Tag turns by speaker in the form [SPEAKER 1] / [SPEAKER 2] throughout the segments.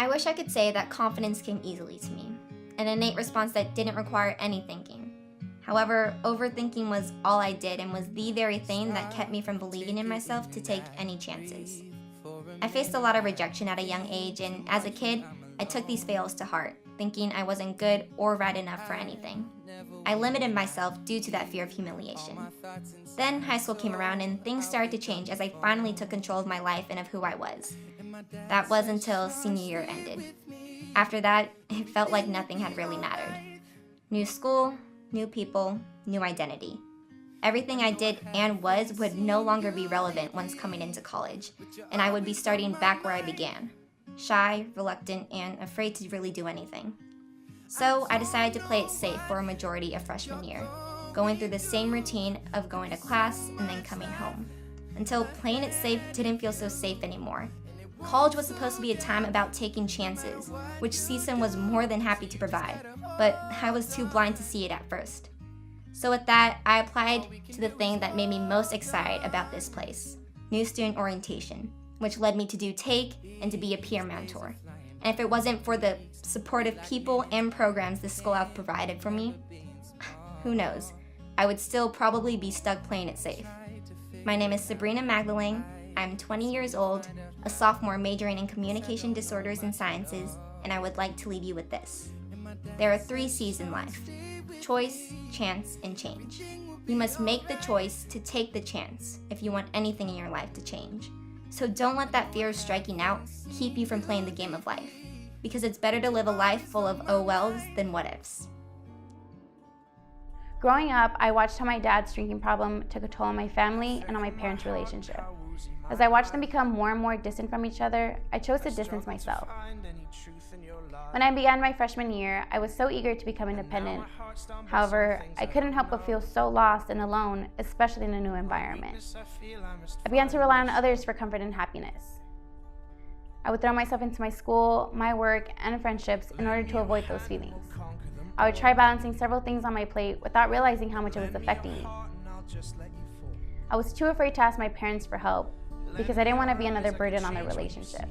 [SPEAKER 1] I wish I could say that confidence came easily to me, an innate response that didn't require any thinking. However, overthinking was all I did and was the very thing that kept me from believing in myself to take any chances. I faced a lot of rejection at a young age, and as a kid, I took these fails to heart, thinking I wasn't good or right enough for anything. I limited myself due to that fear of humiliation. Then high school came around and things started to change as I finally took control of my life and of who I was. That was until senior year ended. After that, it felt like nothing had really mattered. New school, new people, new identity. Everything I did and was would no longer be relevant once coming into college, and I would be starting back where I began. Shy, reluctant, and afraid to really do anything. So I decided to play it safe for a majority of freshman year, going through the same routine of going to class and then coming home, until playing it safe didn't feel so safe anymore. College was supposed to be a time about taking chances, which CSUN was more than happy to provide, but I was too blind to see it at first. So with that, I applied to the thing that made me most excited about this place, New Student Orientation, which led me to do TAKE and to be a peer mentor. And if it wasn't for the supportive people and programs this school has provided for me, who knows, I would still probably be stuck playing it safe. My name is Sabrina Magdalene. I'm 20 years old, a sophomore majoring in communication disorders and sciences, and I would like to leave you with this. There are 3 C's in life: choice, chance, and change. You must make the choice to take the chance if you want anything in your life to change. So don't let that fear of striking out keep you from playing the game of life, because it's better to live a life full of oh wells than what ifs.
[SPEAKER 2] Growing up, I watched how my dad's drinking problem took a toll on my family and on my parents' relationship. As I watched them become more and more distant from each other, I chose to distance myself. When I began my freshman year, I was so eager to become independent. However, I couldn't help but feel so lost and alone, especially in a new environment. I began to rely on others for comfort and happiness. I would throw myself into my school, my work, and friendships in order to avoid those feelings. I would try balancing several things on my plate without realizing how much it was affecting me. I was too afraid to ask my parents for help because I didn't want to be another burden on their relationship.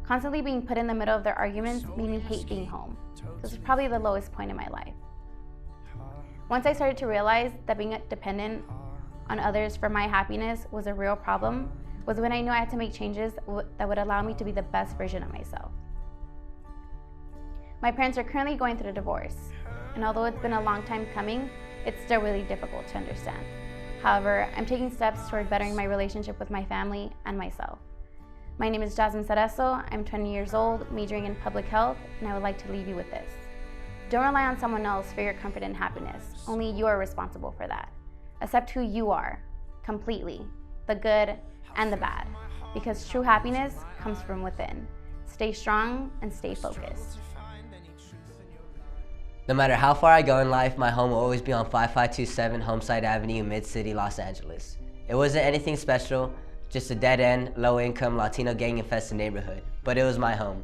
[SPEAKER 2] Constantly being put in the middle of their arguments made me hate being home. This was probably the lowest point in my life. Once I started to realize that being dependent on others for my happiness was a real problem, was when I knew I had to make changes that would allow me to be the best version of myself. My parents are currently going through a divorce, and although it's been a long time coming, it's still really difficult to understand. However, I'm taking steps toward bettering my relationship with my family and myself. My name is Jasmine Cerezo. I'm 20 years old, majoring in public health, and I would like to leave you with this. Don't rely on someone else for your comfort and happiness. Only you are responsible for that. Accept who you are, completely, the good and the bad, because true happiness comes from within. Stay strong and stay focused.
[SPEAKER 3] No matter how far I go in life, my home will always be on 5527 Homeside Avenue, Mid-City, Los Angeles. It wasn't anything special, just a dead-end, low-income, Latino gang-infested neighborhood, but it was my home.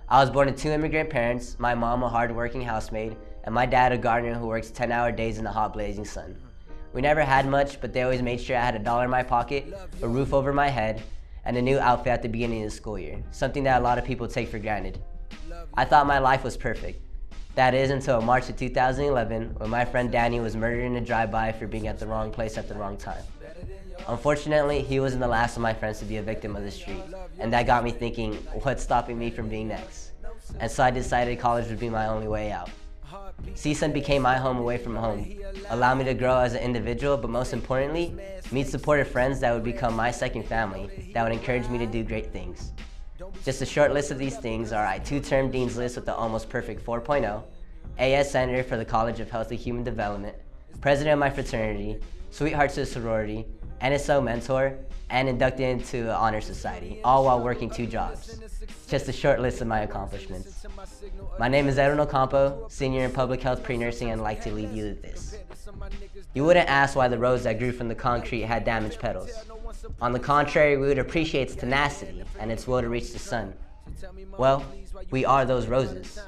[SPEAKER 3] I was born to 2 immigrant parents, my mom a hard-working housemaid, and my dad a gardener who works 10-hour days in the hot blazing sun. We never had much, but they always made sure I had $1 in my pocket, a roof over my head, and a new outfit at the beginning of the school year, something that a lot of people take for granted. I thought my life was perfect. That is until March of 2011, when my friend Danny was murdered in a drive-by for being at the wrong place at the wrong time. Unfortunately, he wasn't the last of my friends to be a victim of the street, and that got me thinking, what's stopping me from being next? And so I decided college would be my only way out. CSUN became my home away from home, allowed me to grow as an individual, but most importantly, meet supportive friends that would become my second family, that would encourage me to do great things. Just a short list of these things are I 2-term Dean's List with the almost perfect 4.0, AS Senator for the College of Healthy Human Development, President of my fraternity, Sweethearts of the Sorority, NSO Mentor, and inducted into the Honor Society, all while working 2 jobs. Just a short list of my accomplishments. My name is Edwin Ocampo, senior in public health pre-nursing, and I'd like to leave you with this. You wouldn't ask why the rose that grew from the concrete had damaged petals. On the contrary, we would appreciate its tenacity and its will to reach the sun. Well, we are those roses.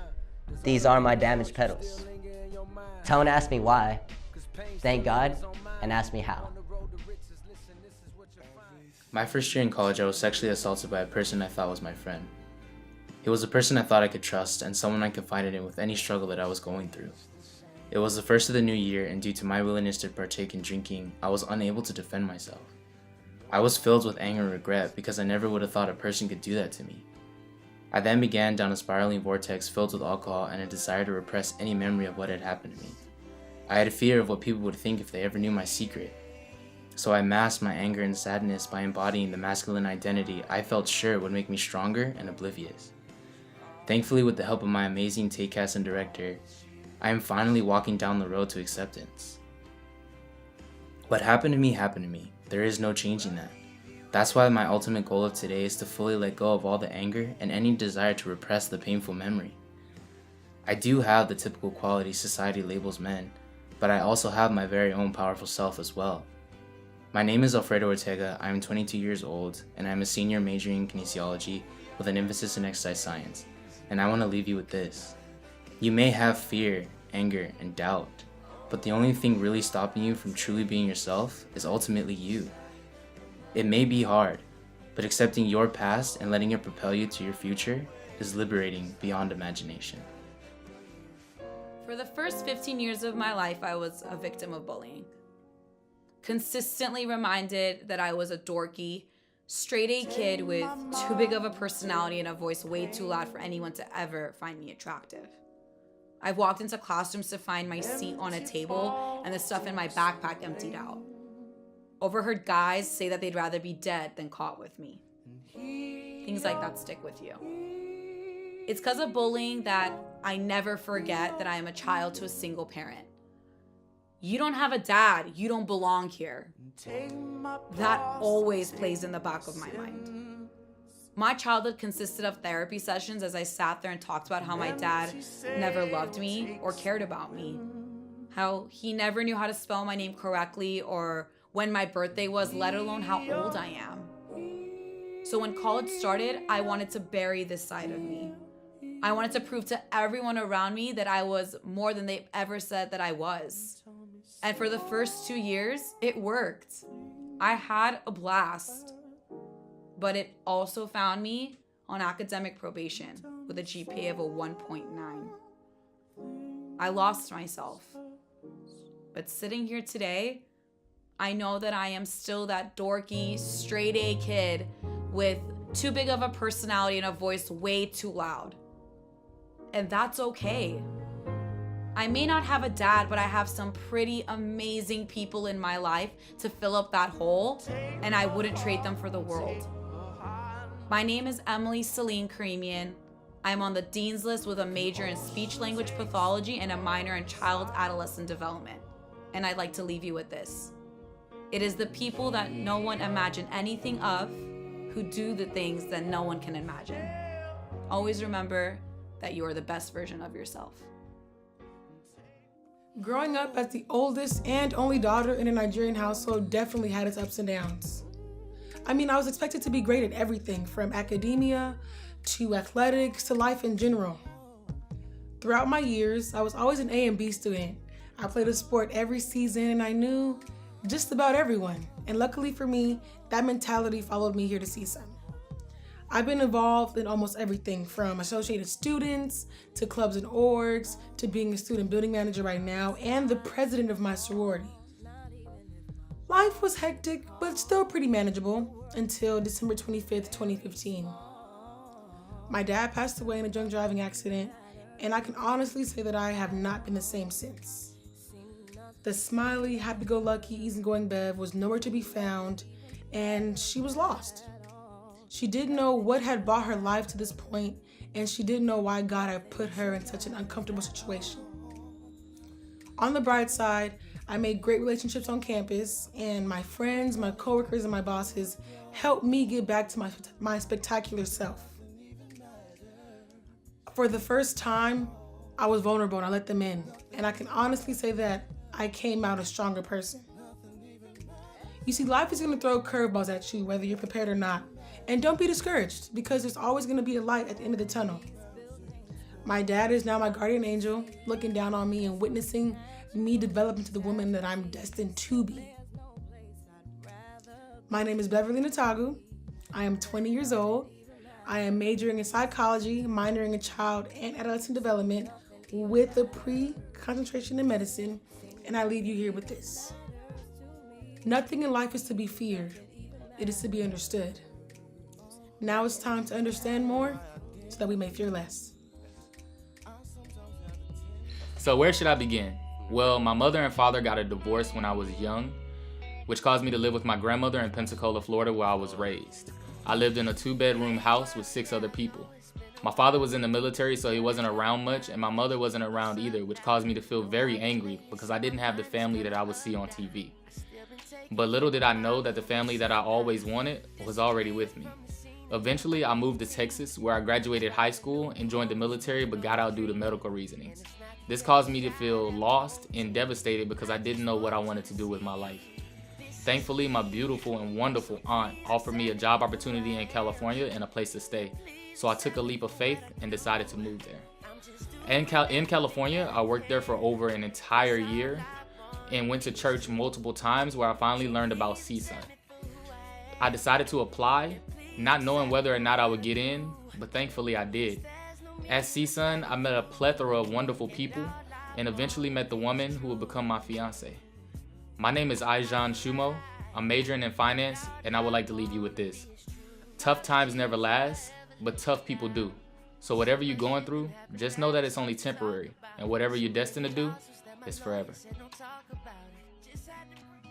[SPEAKER 3] These are my damaged petals. Don't ask me why. Thank God, and ask me how.
[SPEAKER 4] My first year in college, I was sexually assaulted by a person I thought was my friend. He was a person I thought I could trust and someone I confided in with any struggle that I was going through. It was the first of the new year, and due to my willingness to partake in drinking, I was unable to defend myself. I was filled with anger and regret because I never would have thought a person could do that to me. I then began down a spiraling vortex filled with alcohol and a desire to repress any memory of what had happened to me. I had a fear of what people would think if they ever knew my secret. So I masked my anger and sadness by embodying the masculine identity I felt sure would make me stronger and oblivious. Thankfully, with the help of my amazing take cast and director, I am finally walking down the road to acceptance. What happened to me happened to me. There is no changing that. That's why my ultimate goal of today is to fully let go of all the anger and any desire to repress the painful memory. I do have the typical qualities society labels men, but I also have my very own powerful self as well. My name is Alfredo Ortega, I am 22 years old, and I am a senior majoring in kinesiology with an emphasis in exercise science, and I want to leave you with this. You may have fear, anger, and doubt, but the only thing really stopping you from truly being yourself is ultimately you. It may be hard, but accepting your past and letting it propel you to your future is liberating beyond imagination.
[SPEAKER 5] For the first 15 years of my life, I was a victim of bullying. Consistently reminded that I was a dorky, straight-A kid with too big of a personality and a voice way too loud for anyone to ever find me attractive. I've walked into classrooms to find my seat on a table and the stuff in my backpack emptied out. Overheard guys say that they'd rather be dead than caught with me. Things like that stick with you. It's because of bullying that I never forget that I am a child to a single parent. You don't have a dad, you don't belong here. That always plays in the back of my mind. My childhood consisted of therapy sessions as I sat there and talked about how my dad never loved me or cared about me. How he never knew how to spell my name correctly or when my birthday was, let alone how old I am. So when college started, I wanted to bury this side of me. I wanted to prove to everyone around me that I was more than they ever said that I was. And for the first 2 years, it worked. I had a blast. But it also found me on academic probation with a GPA of a 1.9. I lost myself. But sitting here today, I know that I am still that dorky, straight-A kid with too big of a personality and a voice way too loud. And that's okay. I may not have a dad, but I have some pretty amazing people in my life to fill up that hole, and I wouldn't trade them for the world. My name is Emily Celine Karimian. I'm on the Dean's List with a major in speech language pathology and a minor in child-adolescent development. And I'd like to leave you with this. It is the people that no one imagined anything of who do the things that no one can imagine. Always remember that you are the best version of yourself.
[SPEAKER 6] Growing up as the oldest and only daughter in a Nigerian household definitely had its ups and downs. I mean, I was expected to be great at everything from academia to athletics to life in general. Throughout my years, I was always an A and B student. I played a sport every season and I knew just about everyone. And luckily for me, that mentality followed me here to CSUN. I've been involved in almost everything from associated students to clubs and orgs to being a student building manager right now and the president of my sorority. Life was hectic, but still pretty manageable until December 25th, 2015. My dad passed away in a drunk driving accident, and I can honestly say that I have not been the same since. The smiley, happy-go-lucky, easygoing Bev was nowhere to be found, and she was lost. She didn't know what had brought her life to this point, and she didn't know why God had put her in such an uncomfortable situation. On the bright side, I made great relationships on campus, and my friends, my coworkers, and my bosses helped me get back to my spectacular self. For the first time, I was vulnerable and I let them in, and I can honestly say that I came out a stronger person. You see, life is going to throw curveballs at you, whether you're prepared or not. And don't be discouraged, because there's always going to be a light at the end of the tunnel. My dad is now my guardian angel, looking down on me and witnessing me develop into the woman that I'm destined to be. My name is Beverly Natagu. I am 20 years old. I am majoring in psychology, minoring in child and adolescent development with a pre-concentration in medicine, and I leave you here with this. Nothing in life is to be feared. It is to be understood. Now it's time to understand more so that we may fear less.
[SPEAKER 7] So where should I begin? Well, my mother and father got a divorce when I was young, which caused me to live with my grandmother in Pensacola, Florida, where I was raised. I lived in a 2-bedroom house with 6 other people. My father was in the military, so he wasn't around much, and my mother wasn't around either, which caused me to feel very angry because I didn't have the family that I would see on TV. But little did I know that the family that I always wanted was already with me. Eventually, I moved to Texas, where I graduated high school and joined the military, but got out due to medical reasonings. This caused me to feel lost and devastated because I didn't know what I wanted to do with my life. Thankfully, my beautiful and wonderful aunt offered me a job opportunity in California and a place to stay. So I took a leap of faith and decided to move there. In California, I worked there for over an entire year and went to church multiple times, where I finally learned about CSUN. I decided to apply, not knowing whether or not I would get in, but thankfully I did. At CSUN, I met a plethora of wonderful people and eventually met the woman who would become my fiance. My name is Aijan Shumo. I'm majoring in finance, and I would like to leave you with this. Tough times never last, but tough people do. So whatever you're going through, just know that it's only temporary, and whatever you're destined to do is forever.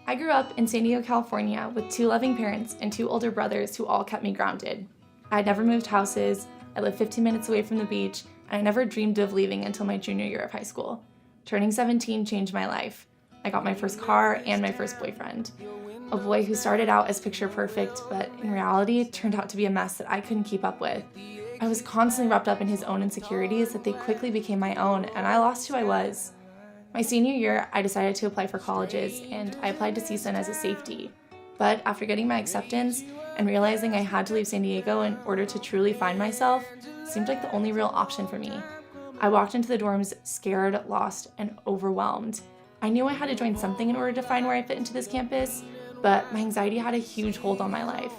[SPEAKER 8] I grew up in San Diego, California with 2 loving parents and 2 older brothers who all kept me grounded. I had never moved houses, I lived 15 minutes away from the beach, and I never dreamed of leaving until my junior year of high school. Turning 17 changed my life. I got my first car and my first boyfriend. A boy who started out as picture perfect, but in reality turned out to be a mess that I couldn't keep up with. I was constantly wrapped up in his own insecurities that they quickly became my own, and I lost who I was. My senior year, I decided to apply for colleges, and I applied to CSUN as a safety. But after getting my acceptance and realizing I had to leave San Diego in order to truly find myself, seemed like the only real option for me. I walked into the dorms scared, lost, and overwhelmed. I knew I had to join something in order to find where I fit into this campus, but my anxiety had a huge hold on my life.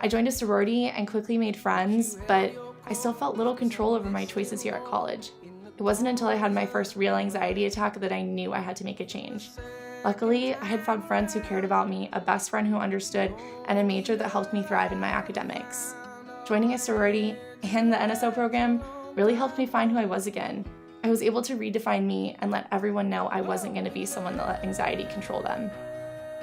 [SPEAKER 8] I joined a sorority and quickly made friends, but I still felt little control over my choices here at college. It wasn't until I had my first real anxiety attack that I knew I had to make a change. Luckily, I had found friends who cared about me, a best friend who understood, and a major that helped me thrive in my academics. Joining a sorority and the NSO program really helped me find who I was again. I was able to redefine me and let everyone know I wasn't going to be someone that let anxiety control them.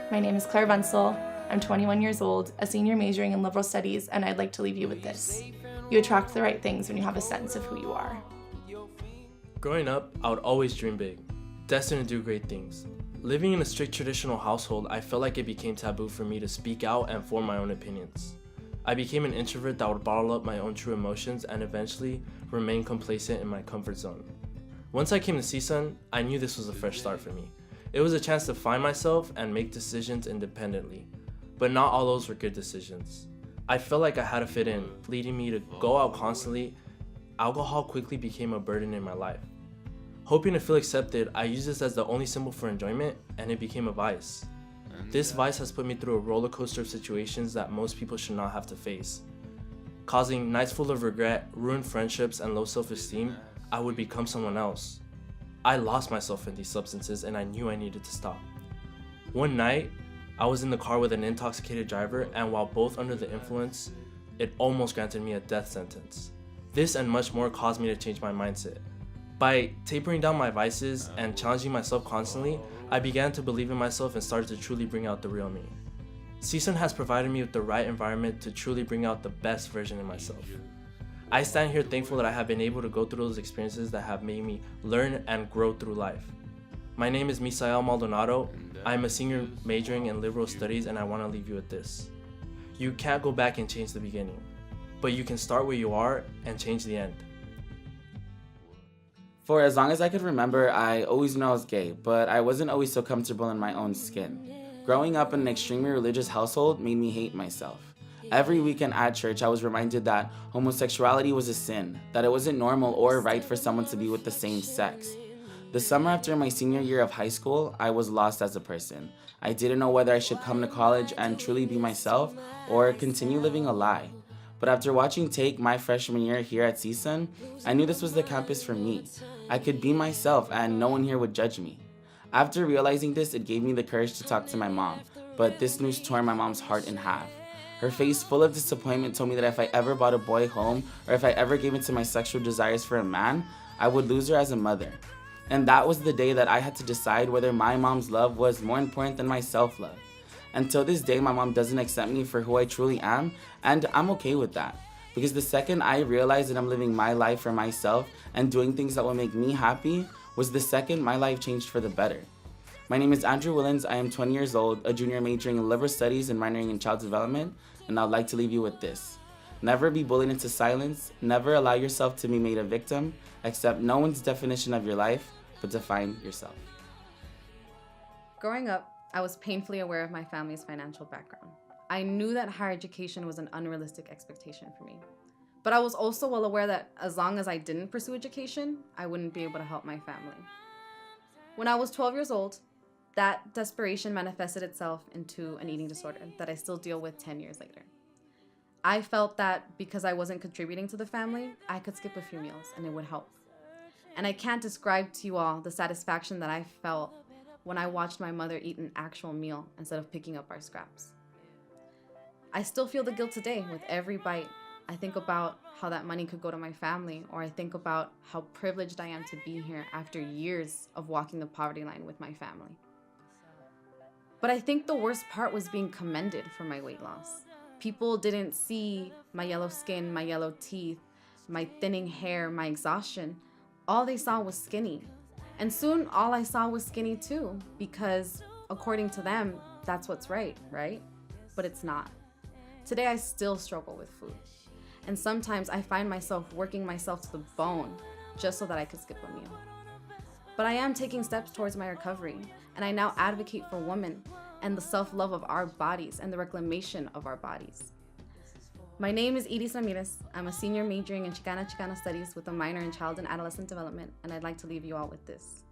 [SPEAKER 8] My name is Claire Wenzel. I'm 21 years old, a senior majoring in liberal studies, and I'd like to leave you with this. You attract the right things when you have a sense of who you are.
[SPEAKER 9] Growing up, I would always dream big, destined to do great things. Living in a strict traditional household, I felt like it became taboo for me to speak out and form my own opinions. I became an introvert that would bottle up my own true emotions and eventually remain complacent in my comfort zone. Once I came to CSUN, I knew this was a fresh start for me. It was a chance to find myself and make decisions independently, but not all those were good decisions. I felt like I had to fit in, leading me to go out constantly. Alcohol quickly became a burden in my life. Hoping to feel accepted, I used this as the only symbol for enjoyment, and it became a vice. This vice has put me through a roller coaster of situations that most people should not have to face. Causing nights full of regret, ruined friendships, and low self-esteem, I would become someone else. I lost myself in these substances, and I knew I needed to stop. One night, I was in the car with an intoxicated driver, and while both under the influence, it almost granted me a death sentence. This and much more caused me to change my mindset. By tapering down my vices and challenging myself constantly, I began to believe in myself and started to truly bring out the real me. CSUN has provided me with the right environment to truly bring out the best version of myself. I stand here thankful that I have been able to go through those experiences that have made me learn and grow through life. My name is Misael Maldonado. I'm a senior majoring in liberal studies, and I want to leave you with this. You can't go back and change the beginning, but you can start where you are and change the end.
[SPEAKER 10] For as long as I could remember, I always knew I was gay, but I wasn't always so comfortable in my own skin. Growing up in an extremely religious household made me hate myself. Every weekend at church, I was reminded that homosexuality was a sin, that it wasn't normal or right for someone to be with the same sex. The summer after my senior year of high school, I was lost as a person. I didn't know whether I should come to college and truly be myself or continue living a lie. But after watching Take my freshman year here at CSUN, I knew this was the campus for me. I could be myself and no one here would judge me. After realizing this, it gave me the courage to talk to my mom, but this news tore my mom's heart in half. Her face full of disappointment told me that if I ever brought a boy home or if I ever gave into my sexual desires for a man, I would lose her as a mother. And that was the day that I had to decide whether my mom's love was more important than my self-love. Until this day, my mom doesn't accept me for who I truly am, and I'm okay with that. Because the second I realized that I'm living my life for myself and doing things that will make me happy was the second my life changed for the better. My name is Andrew Willens. I am 20 years old, a junior majoring in liberal studies and minoring in child development, and I'd like to leave you with this. Never be bullied into silence. Never allow yourself to be made a victim. Accept no one's definition of your life, but define yourself.
[SPEAKER 11] Growing up, I was painfully aware of my family's financial background. I knew that higher education was an unrealistic expectation for me. But I was also well aware that as long as I didn't pursue education, I wouldn't be able to help my family. When I was 12 years old, that desperation manifested itself into an eating disorder that I still deal with 10 years later. I felt that because I wasn't contributing to the family, I could skip a few meals and it would help. And I can't describe to you all the satisfaction that I felt when I watched my mother eat an actual meal instead of picking up our scraps. I still feel the guilt today with every bite. I think about how that money could go to my family, or I think about how privileged I am to be here after years of walking the poverty line with my family. But I think the worst part was being commended for my weight loss. People didn't see my yellow skin, my yellow teeth, my thinning hair, my exhaustion. All they saw was skinny. And soon all I saw was skinny too, because according to them, that's what's right? But it's not. Today I still struggle with food. And sometimes I find myself working myself to the bone just so that I could skip a meal. But I am taking steps towards my recovery, and I now advocate for women and the self-love of our bodies and the reclamation of our bodies. My name is Iris Ramirez. I'm a senior majoring in Chicana Studies with a minor in Child and Adolescent Development, and I'd like to leave you all with this.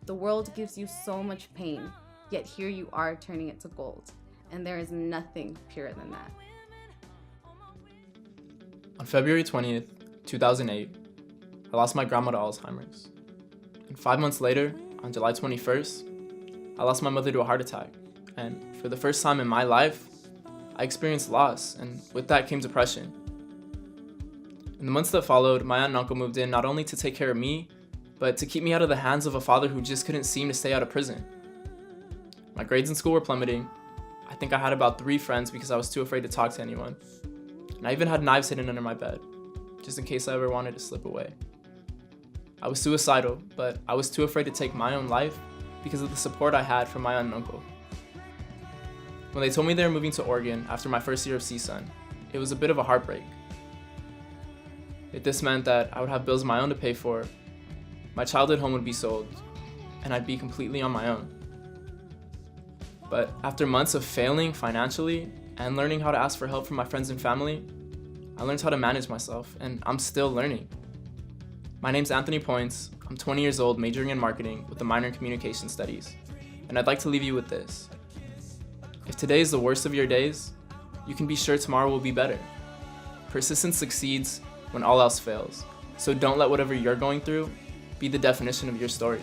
[SPEAKER 11] The world gives you so much pain, yet here you are turning it to gold, and there is nothing purer than that.
[SPEAKER 9] On February 20th, 2008, I lost my grandma to Alzheimer's. And 5 months later, on July 21st, I lost my mother to a heart attack. And for the first time in my life, I experienced loss, and with that came depression. In the months that followed, my aunt and uncle moved in not only to take care of me, but to keep me out of the hands of a father who just couldn't seem to stay out of prison. My grades in school were plummeting. I think I had about 3 friends because I was too afraid to talk to anyone. And I even had knives hidden under my bed, just in case I ever wanted to slip away. I was suicidal, but I was too afraid to take my own life because of the support I had from my aunt and uncle. When they told me they were moving to Oregon after my first year of CSUN, it was a bit of a heartbreak. This meant that I would have bills of my own to pay for, my childhood home would be sold, and I'd be completely on my own. But after months of failing financially and learning how to ask for help from my friends and family, I learned how to manage myself, and I'm still learning. My name's Anthony Points. I'm 20 years old, majoring in marketing with a minor in communication studies, and I'd like to leave you with this. If today is the worst of your days, you can be sure tomorrow will be better. Persistence succeeds when all else fails, so don't let whatever you're going through be the definition of your story.